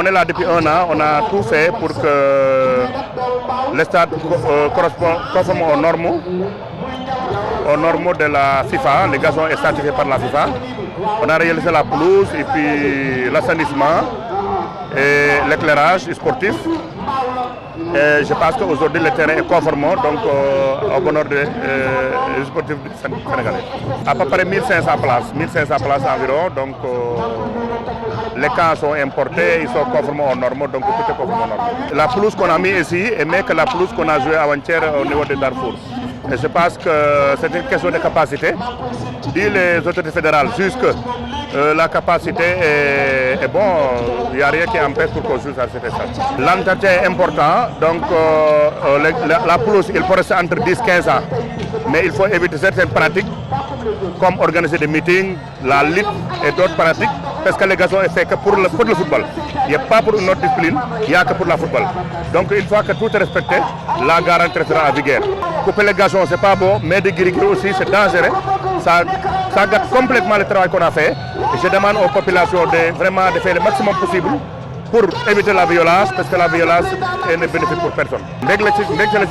On est là depuis un an, on a tout fait pour que le stade conforme aux normes de la FIFA. Le gazon est certifié par la FIFA. On a réalisé la pelouse et puis l'assainissement et l'éclairage sportif. Et je pense qu'aujourd'hui le terrain est conforme donc au bonheur des sportifs sénégalais. À peu près 1500 places environ. Donc les camps sont importés, ils sont conformes aux normes, donc tout est conforme aux normes. La pelouse qu'on a mis ici est mieux que la pelouse qu'on a jouée avant-hier au niveau de Darfour. Et je pense que c'est une question de capacité. Dit les autorités fédérales jusent que la capacité est bon, il n'y a rien qui empêche pour qu'on joue à cet stade. L'entretien est important, donc la pelouse, il faut rester entre 10 et 15 ans. Mais il faut éviter certaines pratiques, comme organiser des meetings, la lutte et d'autres pratiques, parce que le gazon est fait que pour le football. Il n'y a pas pour une autre discipline, il n'y a que pour le football. Donc une fois que tout est respecté, la garantie sera à vigueur. Couper le gazon, c'est pas bon, mais de guérir aussi, c'est dangereux. Ça gâte complètement le travail qu'on a fait. Et je demande aux populations de vraiment de faire le maximum possible pour éviter la violence, parce que la violence est ne bénéfique pour personne. Ndég la ci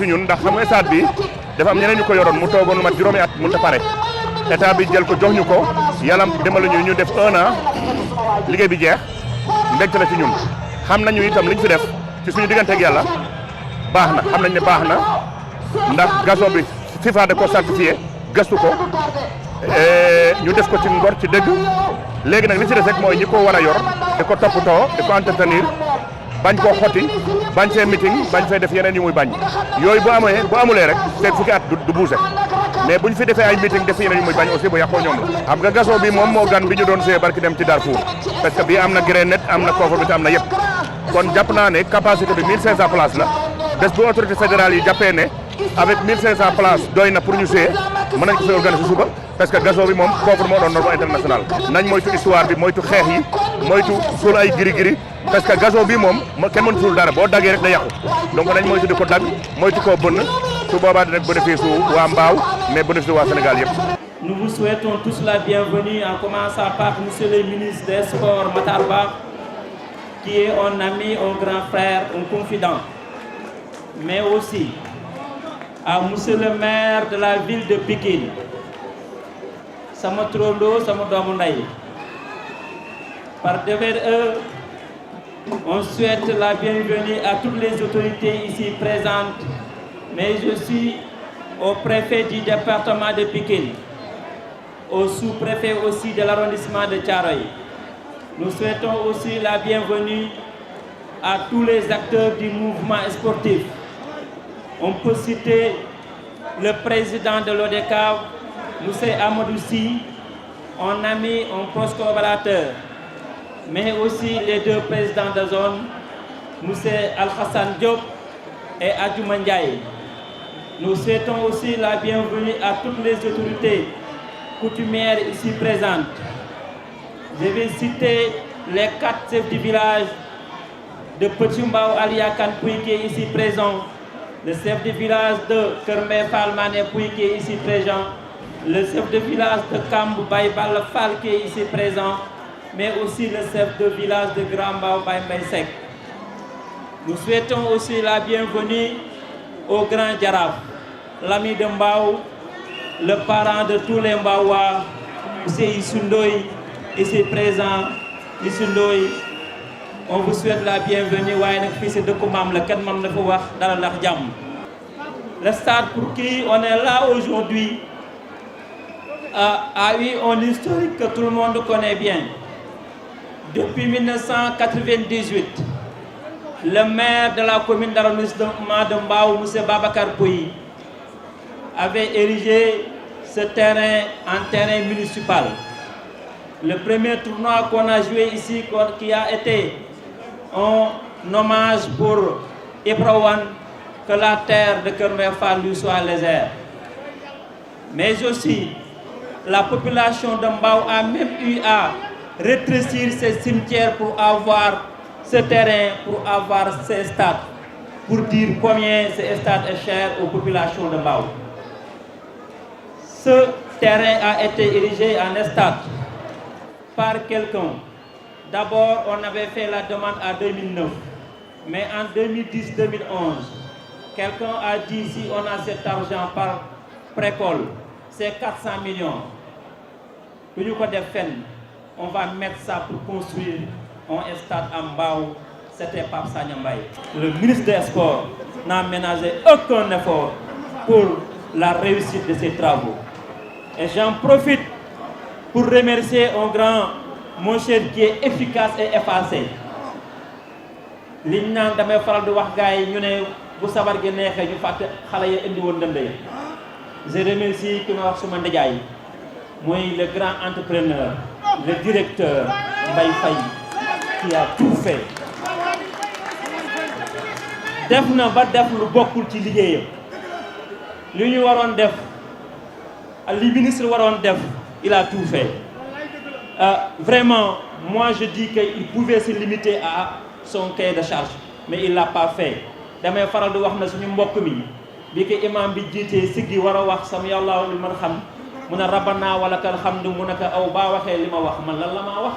ñun ndax xam nga stade bi dafa am ñeneen ñu ko yoroon mu toogoon mat juróomi at mënut a pare état bi jël ko jox ñu ko yàlla dimbali ñu def 1 an liggéey bi jeex ndég la ci ñun. xam nañu itam liñ fi def ci suñu diggante ak yàlla baax na xam nañ ne baax na ndax gazon bi FIFA da ko certifié gëstu ko ñu def ko ci ngor ci dëgg léegi nag li ci des rek mooy ñi ko war a yor di ko toppatoo di ko entretenir bañ koo xotti bañ fee meeting bañ fee def yeneen yu muy bañ yooyu bu amulee rek fekk fukki at du bouger mais buñ fi defee ay meeting def yeneen yu muy bañ aussi bu yàqoo ñoom la. xam nga gazon bi moom moo gan bi ñu doon see barki dem ci Darfour parce que bii am na grénet am na conformité am na yëpp kon jàpp naa ne capacité bi 1500 places la bés bu autorité fédérale yi jàppee ne avec 1500 places doy na pour ñu see mën nañ ko fi organiser suba parce que gazon bi moom conforme moo doon norme international nañ moytu histoire bi moytu xeex yi moytu suul ay giri parce que gazon bi moom kenn mënut suul dara boo daggee rek da yàqu donc nañ moytu di ko dagg moytu koo bënn su boobaa dina bénéfice waa Mbao mais bénéfice waa Sénégal yëpp. Nous vous souhaitons tous la bienvenue en commençant par monsieur le ministre des Sports Matar Ba qui est un ami, un grand frère, un confident, mais aussi à monsieur le maire de la ville de Pikine sama trondo sama doomu ndey par devers eux on souhaite la bienvenue à toutes les autorités ici présentes, mais je suis au préfet du département de Pikine, au sous-préfet aussi de l'arrondissement de Thiaroye. Nous souhaitons aussi la bienvenue à tous les acteurs du mouvement sportif. On peut citer le président de l'ODCAV, M. Amadou Sy, un ami, un proche collaborateur, mais aussi les deux présidents de zone, M. Al-Hassan Diop et Adjouma Ndiaye. Nous souhaitons aussi la bienvenue à toutes les autorités coutumières ici présentes. Je vais citer les 4 chefs du village de Petit Mbao Aliakan Pouy qui est ici présent, le chef de village de Kermé Falmané Pouy qui est ici présent, le chef de village de Kambu Baïbal Fall qui est ici présent, mais aussi le chef de village de Grand Mbao Baïmbaïsek. Nous souhaitons aussi la bienvenue au grand Djaraf, l'ami de Mbao, le parent de tous les Mbaois, M. Issoundoy, ici présent. Issoundoy, on vous souhaite la bienvenue. Le stade pour qui on est là aujourd'hui a eu un historique que tout le monde connaît bien. Depuis 1998, le maire de la commune d'arrondissement de Mbao, M. Babacar Pouy, avait érigé ce terrain en terrain municipal. Le premier tournoi qu'on a joué ici, qui a été un hommage pour Ibrawan, que la terre de Kermefal lui soit légère. Mais aussi, la population de Mbao a même eu à rétrécir ses cimetières pour avoir ce terrain, pour avoir ces stades, pour dire combien ce stade est cher aux populations de Mbao. Ce terrain a été érigé en stade par quelqu'un D'abord, on avait fait la demande en 2009. Mais en 2010-2011, quelqu'un a dit si on a cet argent par précole, c'est 400 millions. On va mettre ça pour construire un stade en Mbao. C'était Pape Sagna Mbaye. Le ministre des Sports n'a ménagé aucun effort pour la réussite de ces travaux. Et j'en profite pour remercier un grand monsieur qui est efficace et effacé. liñ naan damay faral di wax gars yi ñu ne bu sabar gi neexee ñu fàtte xale yi indi woon ndënd yi. Je remercie ki ma wax suma ndijaay mooy le grand entrepreneur le directeur Mbaye Faye qui a tout fait. def na ba def lu bokkul ci liggéeyam li ñu waroon def li ministre waroon def il a tout fait. Vraiment moi je dis qu'il pouvait se limiter à son cahier de charge mais il l'a pas fait. damay faral di wax na suñu mbokk mi bi ko imam bi jiitee siggi war a wax sam yàlla li man xam mu ne rabbana wala kal hamdu mu ne ko aw baa waxee li ma wax man lan la maa wax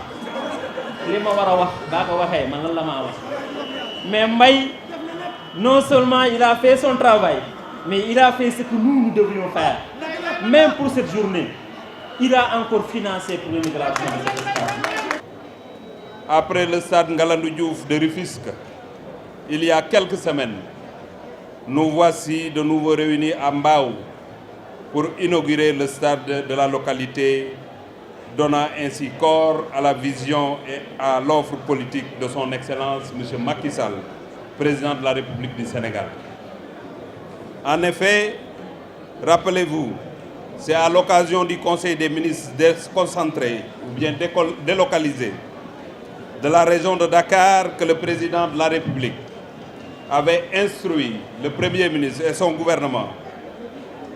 li ma war a wax baa ko waxee man lan la maa wax. mais Mbaye non seulement il a fait son travail mais il a fait ce que nous devrions faire. Même pour cette journée il a encore financé pour l'immigration de cet stade. Après le stade Ngalandou Diouf de Rufisque, il y a quelques semaines, nous voici de nouveau réunis à Mbao pour inaugurer le stade de la localité, donnant ainsi corps à la vision et à l'offre politique de son Excellence M. Macky Sall, président de la République du Sénégal. En effet, rappelez-vous, c'est à l'occasion du Conseil des ministres déconcentré ou bien délocalisé de la région de Dakar que le président de la République avait instruit le Premier ministre et son gouvernement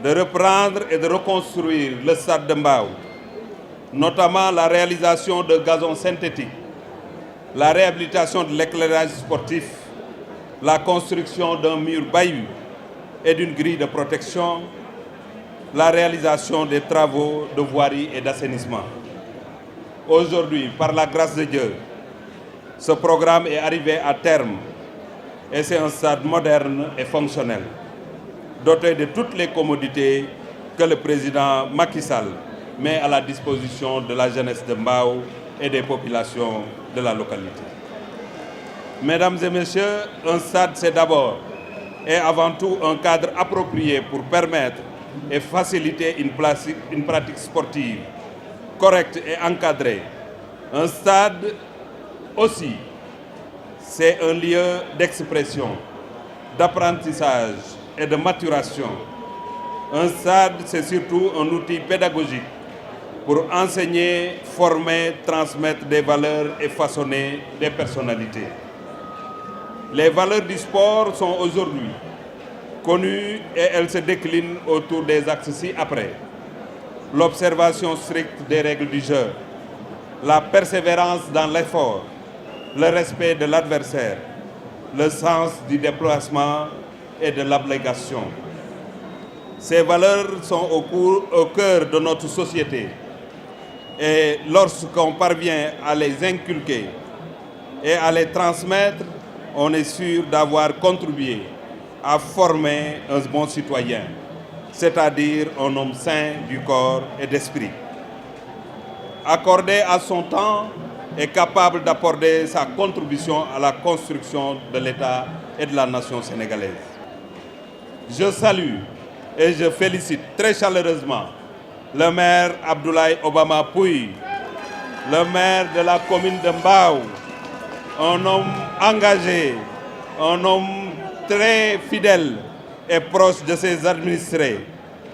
de reprendre et de reconstruire le stade de Mbao, notamment la réalisation de gazons synthétiques, la réhabilitation de l'éclairage sportif, la construction d'un mur baillu et d'une grille de protection, la réalisation des travaux de voirie et d'assainissement. Aujourd'hui, par la grâce de Dieu, ce programme est arrivé à terme et c'est un stade moderne et fonctionnel, doté de toutes les commodités que le président Macky Sall met à la disposition de la jeunesse de Mbao et des populations de la localité. Mesdames et messieurs, un stade c'est d'abord et avant tout un cadre approprié pour permettre et faciliter une pratique sportive correcte et encadrée. Un stade aussi, c'est un lieu d'expression, d'apprentissage et de maturation. Un stade, c'est surtout un outil pédagogique pour enseigner, former, transmettre des valeurs et façonner des personnalités. Les valeurs du sport sont aujourd'hui connues et elles se déclinent autour des axes ci-après. L'observation stricte des règles du jeu, la persévérance dans l'effort, le respect de l'adversaire, le sens du déplacement et de l'abnégation. Ces valeurs sont au cœur de notre société et lorsqu'on parvient à les inculquer et à les transmettre, on est sûr d'avoir contribué à former un bon citoyen, c'est-à-dire un homme sain du corps et d'esprit. Accordé à son temps et capable d'apporter sa contribution à la construction de l'État et de la nation sénégalaise. Je salue et je félicite très chaleureusement le maire Abdoulaye Obama Pouy, le maire de la commune de Mbao, un homme engagé, un homme très fidèle et proche de ses administrés,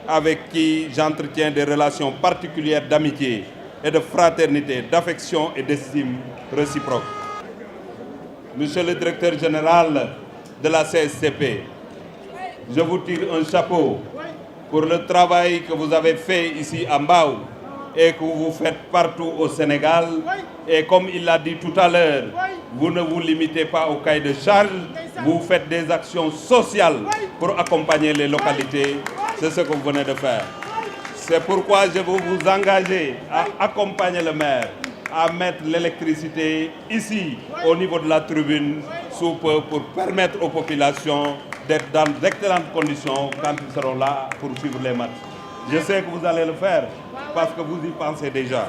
avec qui j'entretiens des relations particulières d'amitié et de fraternité, d'affection et d'estime réciproque. Monsieur le directeur général de la CSCP, je vous tire un chapeau pour le travail que vous avez fait ici à Mbao et que vous faites partout au Sénégal. Et comme il l'a dit tout à l'heure, vous ne vous limitez pas au cahier de charge, vous faites des actions sociales pour accompagner les localités. C'est ce que vous venez de faire. C'est pourquoi je veux vous engager à accompagner le maire à mettre l'électricité ici, au niveau de la tribune, sous peu, pour permettre aux populations d'être dans d'excellentes conditions quand ils seront là pour suivre les matchs. Je sais que vous allez le faire parce que vous y pensez déjà.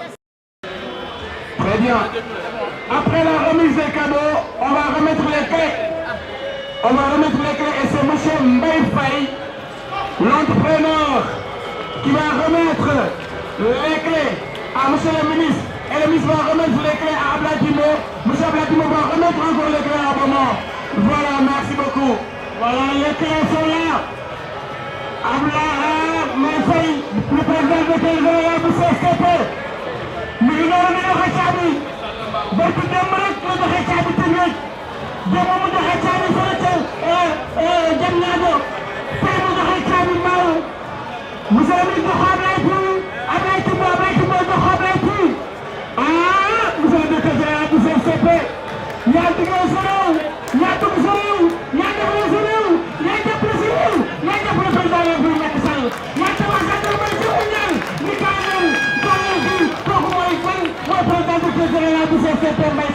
Très bien. Après la remise des cadeaux, on va remettre les clés. On va remettre les clés et c'est M. Mbaye Faye, l'entrepreneur, qui va remettre les clés à M. le ministre. Et le ministre va remettre les clés à Ablatimo. M. Ablatimo va remettre encore les clés à Abama. Voilà, merci beaucoup. Voilà, les clés sont là. Abla Mbaye, le président de la CSTP. Nous allons nous joxe caabi barki démb rek la joxe caabi Tëngéej démb mu joxe caabi fële ca Diamniadio tey mu joxe caabi Mbao monsieur le ministre jox Ablaye Timbo jox Ablaye Tine monsieur le directeur général bu CSTP yaa digal sa réew yaa dugg sa réew yaa defal sa réew yaa jàppale sa réew yaa jàppale président la République Macky Sall yaa tabax sa réew may jox ñaan ni kaa leen kooku mooy président du général du CSTP Mbaye